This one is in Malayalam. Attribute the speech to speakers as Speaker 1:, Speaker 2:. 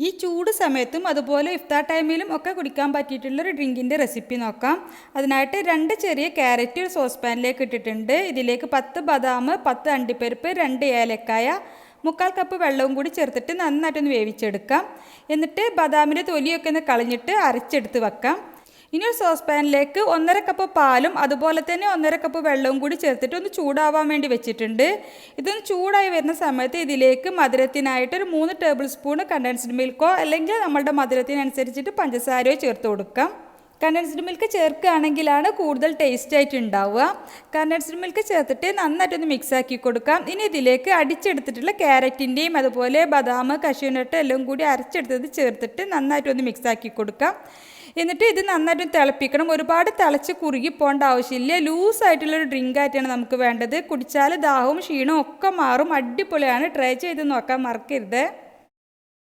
Speaker 1: ഈ ചൂട് സമയത്തും അതുപോലെ ഇഫ്താർ ടൈമിലും ഒക്കെ കുടിക്കാൻ പറ്റിയിട്ടുള്ളൊരു ഡ്രിങ്കിൻ്റെ റെസിപ്പി നോക്കാം. അതിനായിട്ട് 2 ചെറിയ ക്യാരറ്റ് ഒരു സോസ് പാനിലേക്ക് ഇട്ടിട്ടുണ്ട്. ഇതിലേക്ക് 10 ബദാം, 10 അണ്ടിപ്പരിപ്പ്, 2 ഏലക്കായ, 3/4 കപ്പ് വെള്ളവും കൂടി ചേർത്തിട്ട് നന്നായിട്ടൊന്ന് വേവിച്ചെടുക്കാം. എന്നിട്ട് ബദാമിൻ്റെ തൊലിയൊക്കെ ഒന്ന് കളഞ്ഞിട്ട് അരച്ചെടുത്ത് വെക്കാം. ഇനി ഒരു സോസ് പാനിലേക്ക് 1.5 കപ്പ് പാലും അതുപോലെ തന്നെ 1.5 കപ്പ് വെള്ളവും കൂടി ചേർത്തിട്ട് ഒന്ന് ചൂടാവാൻ വേണ്ടി വെച്ചിട്ടുണ്ട്. ഇതൊന്ന് ചൂടായി വരുന്ന സമയത്ത് ഇതിലേക്ക് മധുരത്തിനായിട്ട് ഒരു 3 ടേബിൾ സ്പൂൺ കണ്ടൻസ്ഡ് മിൽക്കോ അല്ലെങ്കിൽ നമ്മളുടെ മധുരത്തിനനുസരിച്ചിട്ട് പഞ്ചസാരയോ ചേർത്ത് കൊടുക്കാം. കണ്ടൻസ്ഡ് മിൽക്ക് ചേർക്കുകയാണെങ്കിലാണ് കൂടുതൽ ടേസ്റ്റ് ആയിട്ട് ഉണ്ടാവുക. കണ്ടൻസ്ഡ് മിൽക്ക് ചേർത്തിട്ട് നന്നായിട്ടൊന്ന് മിക്സ് ആക്കി കൊടുക്കാം. ഇനി ഇതിലേക്ക് അടിച്ചെടുത്തിട്ടുള്ള ക്യാരറ്റിൻ്റെയും അതുപോലെ ബദാം, കശുനട്ട് എല്ലാം കൂടി അരച്ചെടുത്തത് ചേർത്തിട്ട് നന്നായിട്ടൊന്ന് മിക്സ് ആക്കി കൊടുക്കാം. എന്നിട്ട് ഇത് നന്നായിട്ട് തിളപ്പിക്കണം. ഒരുപാട് തിളച്ച് കുറുകി പോകേണ്ട ആവശ്യമില്ല. ലൂസായിട്ടുള്ളൊരു ഡ്രിങ്ക് ആയിട്ടാണ് നമുക്ക് വേണ്ടത്. കുടിച്ചാൽ ദാഹവും ക്ഷീണവും ഒക്കെ മാറും. അടിപൊളിയാണ്. ട്രൈ ചെയ്ത് നോക്കാൻ മറക്കരുത്.